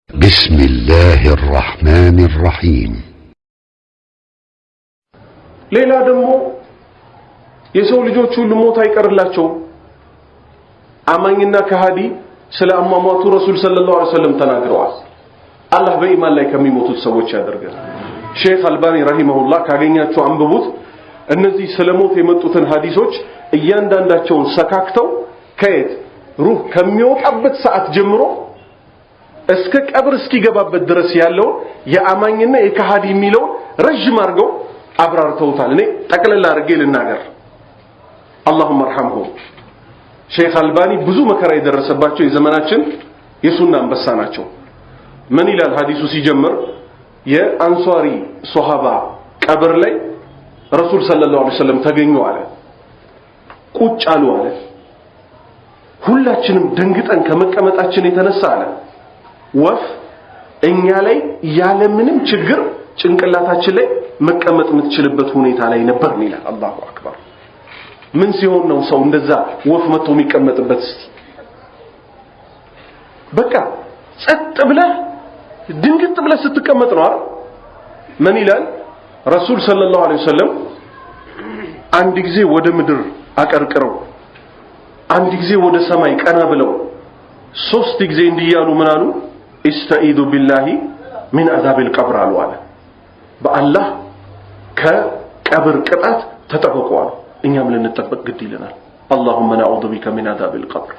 بسم الله الرحمن الرحيم ሌላ ደግሞ የሰው ልጆች ሁሉ ሞት አይቀርላቸው አማኝና ከሃዲ ስለ አሟሟቱ ረሱል ሰለላሁ ዐለይሂ ወሰለም ተናግረዋል። አላህ በኢማን ላይ ከሚሞቱት ሰዎች ያደርገን። ሼክ አልባኒ ረሂመሁላህ ካገኛቸው አንብቡት። እነዚህ ስለ ሞት የመጡትን ሐዲሶች እያንዳንዳቸውን ሰካክተው ከየት ሩህ ከሚወጣበት ሰዓት ጀምሮ እስከ ቀብር እስኪገባበት ድረስ ያለው የአማኝና የከሃዲ የሚለው ረጅም አድርገው አብራርተውታል። እኔ ጠቅለል አድርጌ ልናገር። اللهم ارحمهم ሼክ አልባኒ ብዙ መከራ የደረሰባቸው የዘመናችን የሱና አንበሳ ናቸው። ምን ይላል ሐዲሱ ሲጀምር የአንሷሪ ሱሐባ ቀብር ላይ ረሱል ሰለላሁ ዐለይሂ ወሰለም ተገኙ አለ። ቁጭ አሉ አለ። ሁላችንም ደንግጠን ከመቀመጣችን የተነሳ አለ ወፍ እኛ ላይ ያለ ምንም ችግር ጭንቅላታችን ላይ መቀመጥ የምትችልበት ሁኔታ ላይ ነበር ይላል። አላሁ አክበር። ምን ሲሆን ነው ሰው እንደዛ ወፍ መጥቶ የሚቀመጥበት? በቃ ጸጥ ብለህ ድንግጥ ብለህ ስትቀመጥ ነው አይደል? ምን ይላል ረሱል ሰለላሁ ዐለይሂ ወሰለም አንድ ጊዜ ወደ ምድር አቀርቅረው አንድ ጊዜ ወደ ሰማይ ቀና ብለው ሶስት ጊዜ እንዲያሉ ምን አሉ? استعيذوا بالله من عذاب القبر አለ። በአላህ ከቀብር ቅጣት ተጠበቁ አሉ። እኛም ልንጠበቅ ግድ ይለናል። اللهم نعوذ بك من عذاب القبر።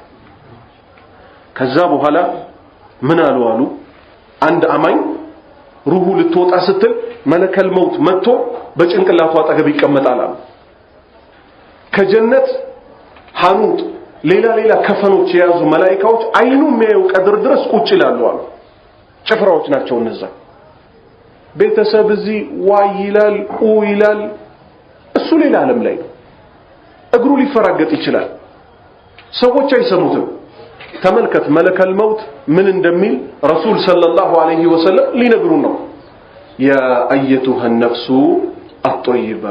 ከዛ በኋላ ምን አሉ? አንድ አማኝ ሩሁ ልትወጣ ስትል መለከል መውት መጥቶ በጭንቅላቱ አጠገብ ይቀመጣል አሉ። ከጀነት ሐኑጥ ሌላ ከፈኖች የያዙ መላእክቶች አይኑ የሚያዩ ቀድር ድረስ ቁጭ ይላሉ አሉ። ጭፍራዎች ናቸው እነዛ። ቤተሰብ እዚህ ዋይ ይላል ኡ ይላል። እሱ ሌላ ዓለም ላይ ነው። እግሩ ሊፈራገጥ ይችላል። ሰዎች አይሰሙትም። ተመልከት መለከል መውት ምን እንደሚል ረሱል ሰለላሁ ዐለይሂ ወሰለም ሊነግሩን ነው። ያ አየቱሃ ነፍሱ አጥይባ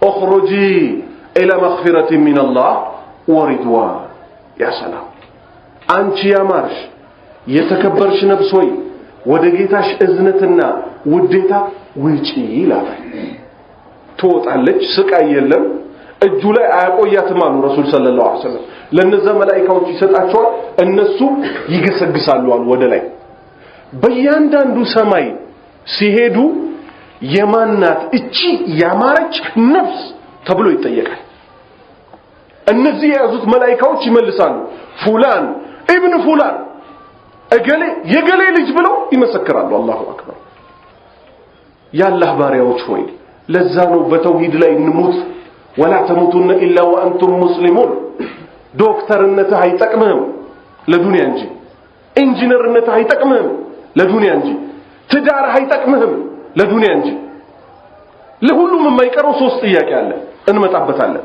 እኽሩጂ ኢላ መግፊረቲ ሚነላህ ወሪድዋን። ያ ሰላም አንቺ ያማርሽ የተከበርሽ ነፍስ ሆይ ወደ ጌታሽ እዝነትና ውዴታ ውጪ ይላል። ትወጣለች። ስቃይ የለም። እጁ ላይ አያቆያትም አሉ ረሱል ሰለላሁ ዐለይሂ ወሰለም። ለነዛ መላእክቶች ይሰጣቸዋል። እነሱ ይገሰግሳሉ አሉ ወደ ላይ። በእያንዳንዱ ሰማይ ሲሄዱ የማናት እቺ ያማረች ነፍስ ተብሎ ይጠየቃል። እነዚህ የያዙት መላእክቶች ይመልሳሉ ፉላን ኢብኑ ፉላን እገሌ የገሌ ልጅ ብለው ይመሰክራሉ። አላሁ አክበር። ያላህ ባሪያዎች ሆይ ለዛ ነው በተውሂድ ላይ እንሙት። ወላ ተሙቱነ ኢላ ወአንቱም ሙስሊሙን። ዶክተርነትህ አይጠቅምህም ለዱንያ እንጂ፣ ኢንጂነርነትህ አይጠቅምህም ለዱንያ እንጂ፣ ትዳርህ አይጠቅምህም ለዱንያ እንጂ። ለሁሉም የማይቀረው ሶስት ጥያቄ አለ፣ እንመጣበታለን።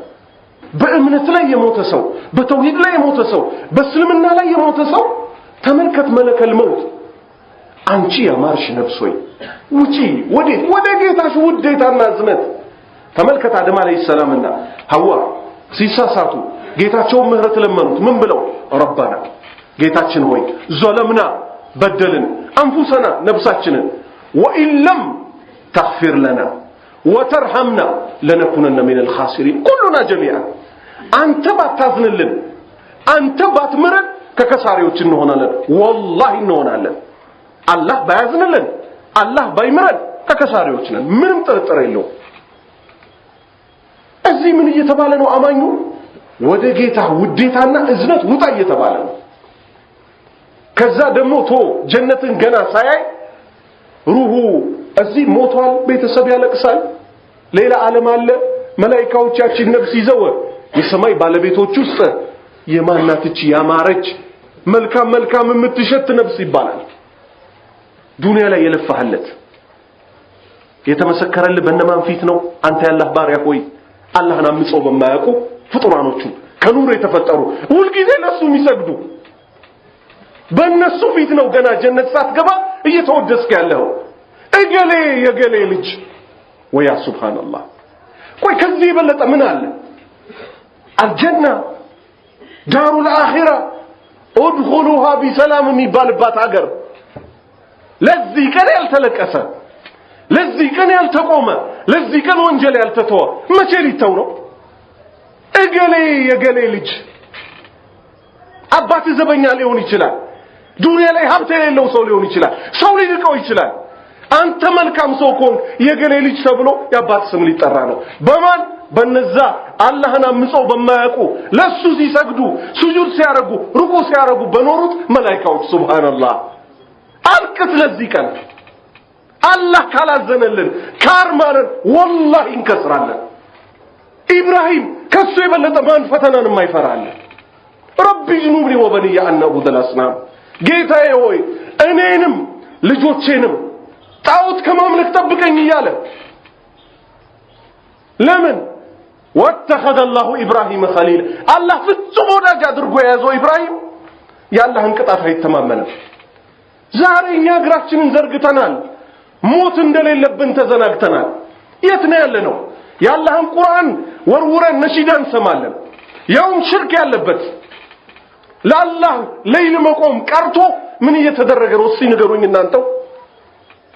በእምነት ላይ የሞተ ሰው፣ በተውሂድ ላይ የሞተ ሰው፣ በእስልምና ላይ የሞተ ሰው ተመልከት መለከል መውት አንቺ ያማርሽ ነፍስ ሆይ ውጪ ወደ ጌታሽ ውዴታና እዝነት። ተመልከት አደም አለይሂ ሰላምና ሐዋ ሲሳሳቱ ጌታቸውን ምህረት ለመኑት። ምን ብለው? ረባና ጌታችን ሆይ ዘለምና በደልን አንፉሰና ነፍሳችንን ወኢለም ተግፊር ለና ወተርሐምና ለነኩነነ ሚነል ኻሲሪን ኩሉና ጀሚዓ። አንተ ባታዝንልን አንተ ባትምረን ከከሳሪዎች እንሆናለን። ወላሂ እንሆናለን። አላህ ባያዝንልን አላህ ባይምረን ከከሳሪዎች ነን። ምንም ጥርጥር የለውም። እዚህ ምን እየተባለ ነው? አማኙ ወደ ጌታ ውዴታና እዝነት ውጣ እየተባለ ነው። ከዛ ደግሞ ጀነትን ገና ሳያይ ሩሁ እዚህ ሞቷል። ቤተሰብ ያለቅሳል። ሌላ ዓለም አለ። መላእክቶች ያቺን ነፍስ ይዘው የሰማይ ባለቤቶች ውስጥ የማናት እቺ ያማረች መልካም የምትሸት ነፍስ ይባላል። ዱንያ ላይ የለፋህለት የተመሰከረልህ በእነማን ፊት ነው? አንተ ያላህ ባሪያ ሆይ አላህን አምፀው በማያውቁ ፍጡራኖቹ ከኑር የተፈጠሩ ሁልጊዜ ለሱ የሚሰግዱ በእነሱ ፊት ነው ገና ጀነት ሳትገባ እየተወደስክ ያለው እገሌ የገሌ ልጅ። ወያ ሱብሃንአላህ። ቆይ ከዚህ የበለጠ ምን አለ? አልጀና ዳሩል አኺራ ادخلوها بسلام የሚባልባት ሀገር ለዚህ ቀን ያልተለቀሰ ለዚህ ቀን ያልተቆመ ለዚህ ቀን ወንጀል ያልተተወ መቼ ሊተው ነው? እገሌ የገሌ ልጅ አባት ዘበኛ ሊሆን ይችላል። ዱንያ ላይ ሀብት የሌለው ሰው ሊሆን ይችላል። ሰው ሊልቀው ይችላል። አንተ መልካም ሰው ኮን የገሌ ልጅ ተብሎ ያባት ስም ሊጠራ ነው። በማን? በነዛ አላህን አምፀው በማያውቁ ለሱ ሲሰግዱ ሱጁድ ሲያረጉ ሩኩ ሲያረጉ በኖሩት መላእክቶች። ሱብሃንአላህ። አልቅስ ለዚህ ቀን። አላህ ካላዘነልን ካርማንን ወላሂ እንከስራለን። ኢብራሂም ከሱ የበለጠ ማን ፈተናን የማይፈራል? ረቢ ጅኑብኒ ወበኒየ አን ነዕቡደል አስናም። ጌታዬ ሆይ እኔንም ልጆቼንም ጣዖት ከማምለክ ጠብቀኝ እያለ ለምን? ወተኸዘ አላሁ ኢብራሂም ኸሊል። አላህ ፍጹም ወዳጅ አድርጎ የያዘው ኢብራሂም የአላህን ቅጣት አይተማመንም። ዛሬ እኛ እግራችንን ዘርግተናል። ሞት እንደሌለብን ተዘናግተናል። የት ነው ያለነው? የአላህን ቁርአን ወርውረን ነሺዳ እንሰማለን። ያውም ሽርክ ያለበት ለአላህ ሌሊት መቆም ቀርቶ ምን እየተደረገ ነው? እስቲ ንገሩኝ እናንተው።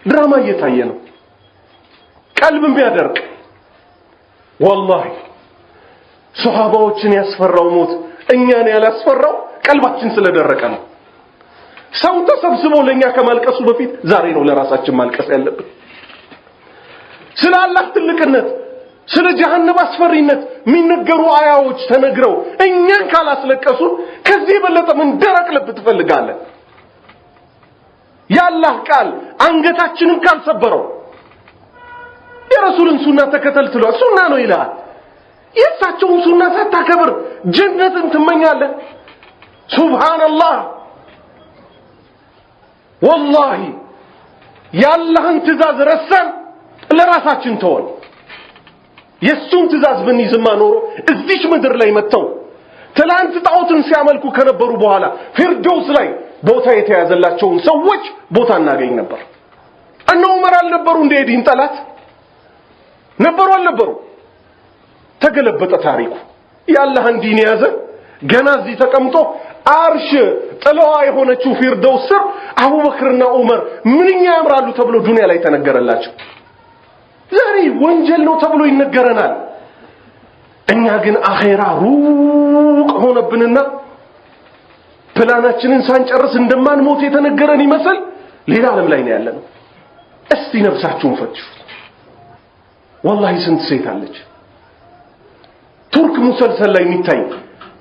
ድራማ እየታየ ነው። ቀልብም ቢያደርቅ ወላሂ ሱሐባዎችን ያስፈራው ሞት እኛን ያላስፈራው ቀልባችን ስለደረቀ ነው። ሰው ተሰብስቦ ለኛ ከማልቀሱ በፊት ዛሬ ነው ለራሳችን ማልቀስ ያለብን። ስለ አላህ ትልቅነት ስለ ጀሃነም አስፈሪነት የሚነገሩ አያዎች ተነግረው እኛን ካላስለቀሱ ከዚህ የበለጠ ምን ደረቅ ልብ ትፈልጋለህ? ያላህ ቃል አንገታችንን ካልሰበረው የረሱልን ሱና ተከተል ትሏል። ሱና ነው ይላል። የእሳቸውን ሱና ሳታከብር ጀነትን ትመኛለህ? ሱብሃንአላህ። ወላሂ ያላህን ትእዛዝ ረሳን፣ ለራሳችን ተወን። የሱን ትእዛዝ ብንይዝማ ኖሮ እዚች ምድር ላይ መተው ትላንት ጣዖትን ሲያመልኩ ከነበሩ በኋላ ፊርደውስ ላይ ቦታ የተያዘላቸውን ሰዎች ቦታ እናገኝ ነበር። እነ ዑመር አልነበሩ እንደ ዲን ጠላት ነበሩ አልነበሩ? ተገለበጠ ታሪኩ። ያላህን ዲን ያዘ ገና እዚህ ተቀምጦ አርሽ ጥለዋ የሆነችው ፊርደውስ ስር አቡበክርና ዑመር ምንኛ ያምራሉ ተብሎ ዱንያ ላይ ተነገረላቸው። ዛሬ ወንጀል ነው ተብሎ ይነገረናል። እኛ ግን አኺራ ሩቅ ሆነብንና ፕላናችንን ሳንጨርስ እንደማንሞት የተነገረን ይመስል ሌላ ዓለም ላይ ነው ያለነው። እስቲ ነፍሳችሁን ፈትሹ። ወላሂ ስንት ሴት አለች ቱርክ ሙሰልሰል ላይ የሚታይ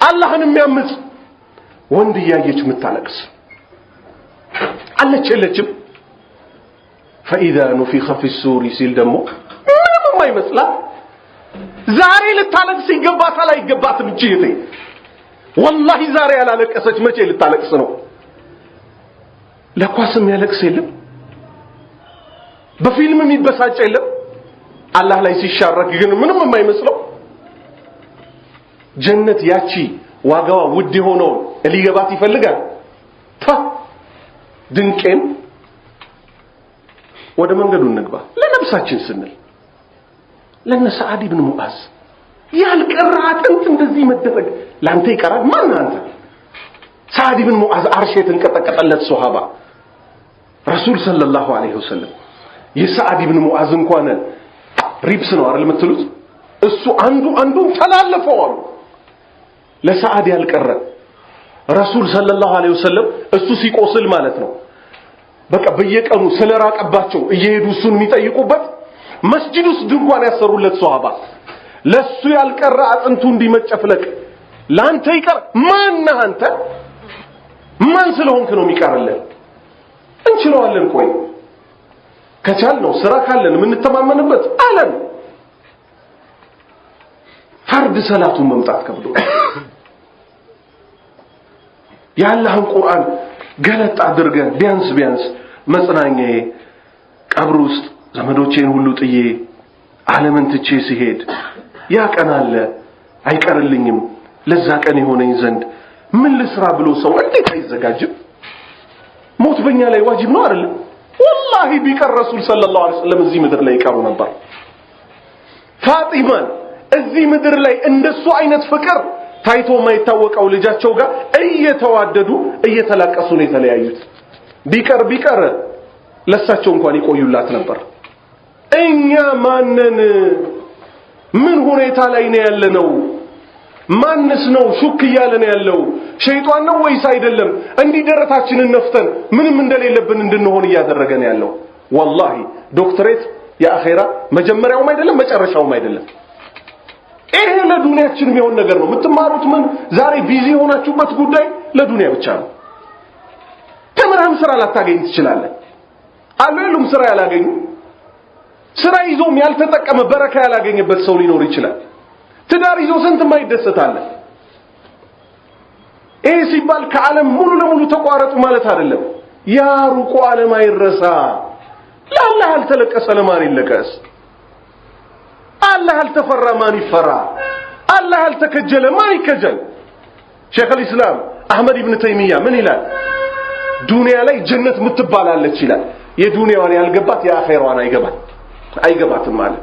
አላህን የሚያምጽ ወንድ እያየች የምታለቅስ አለች የለችም? فإذا نفخ في السور ሲል ደግሞ ምንም የማይመስላት ዛሬ ልታለቅስ ይገባታል አይገባትም? እቺ ወላሂ ዛሬ ያላለቀሰች መቼ ልታለቅስ ነው? ለኳስም ያለቅስ የለም፣ በፊልም የሚበሳጭ የለም። አላህ ላይ ሲሻረክ ግን ምንም የማይመስለው ጀነት ያቺ ዋጋዋ ውድ የሆነው ሊገባት ይፈልጋል። ድንቄን ወደ መንገዱ እንግባ ለነፍሳችን ስንል። ለነ ሰዓድ ኢብኑ ሙዓዝ ያልቀራ አጥንት እንደዚህ መደረግ ላንተ ይቀራል? ማን አንተ? ሰዓድ ኢብኑ ሙዓዝ አርሽ የተንቀጠቀጠለት ሱሐባ ረሱል ሰለላሁ ዐለይሂ ወሰለም የሰዓድ ኢብኑ ሙዓዝ እንኳን ሪብስ ነው አይደል የምትሉት? እሱ አንዱን ተላለፈው አሉ። ለሰዓድ ያልቀረ ረሱል ሰለላሁ ዐለይሂ ወሰለም እሱ ሲቆስል ማለት ነው በቃ በየቀኑ ስለራቀባቸው እየሄዱ እሱን የሚጠይቁበት መስጂድ ውስጥ ድንኳን ያሰሩለት ሱሐባ ለሱ ያልቀረ አጥንቱ እንዲመጨፍለቅ ላንተ ይቀር? ማን አንተ? ማን ስለሆንክ ነው የሚቀርልህ? እንችለዋለን። ቆይ ከቻል ነው ስራ ካለን የምንተማመንበት አለን። ፈርድ ሰላቱን መምጣት ከብዶ ያላህን ቁርአን ገለጥ አድርገን ቢያንስ መጽናኛዬ ቀብር ውስጥ ዘመዶቼን ሁሉ ጥዬ ዓለምን ትቼ ሲሄድ ያ ቀን አለ አይቀርልኝም፣ ለዛ ቀን የሆነኝ ዘንድ ምን ልስራ ብሎ ሰው እንዴት አይዘጋጅም? ሞት በእኛ ላይ ዋጅብ ነው አይደል? ወላሂ ቢቀር ረሱል ሰለላሁ ዐለይሂ ወሰለም እዚህ ምድር ላይ ይቀሩ ነበር። ፋጢማን እዚህ ምድር ላይ እንደሱ አይነት ፍቅር ታይቶ ማይታወቀው ልጃቸው ጋር እየተዋደዱ እየተላቀሱ ነው የተለያዩት። ቢቀር ለሳቸው እንኳን ይቆዩላት ነበር እኛ ማነን ምን ሁኔታ ላይ ነው ያለነው ማንስ ነው ሹክ ያለን ያለው ሸይጣን ነው ወይስ አይደለም እንዲህ ደረታችንን ነፍተን ምንም እንደሌለብን እንድንሆን ያደረገን ያለው والله ዶክተሬት የአኺራ መጀመሪያውም አይደለም መጨረሻውም አይደለም ይሄ ለዱንያችን የሚሆን ነገር ነው የምትማሩት ምን ዛሬ ቢዚ ሆናችሁበት ጉዳይ ለዱንያ ብቻ ነው ተመራም ስራ ላታገኝ ትችላለህ አለሉም ስራ ያላገኙ ስራ ይዞም ያልተጠቀመ በረካ ያላገኘበት ሰው ሊኖር ይችላል ትዳር ይዞ ስንት ማይደሰታል ይሄ ሲባል ከዓለም ሙሉ ለሙሉ ተቋረጡ ማለት አይደለም ያ ሩቁ ዓለም አይረሳ ለአላህ አልተለቀሰ ለማን ይለቀስ አላህ አልተፈራ ማን ይፈራ አላህ አልተከጀለ ማን ይከጀል ሼክ الاسلام አህመድ ኢብኑ ተይሚያ ምን ይላል ዱንያ ላይ ጀነት ምትባላለች ይላል የዱንያዋን ያልገባት የአኺራዋን አይገባትም ማለት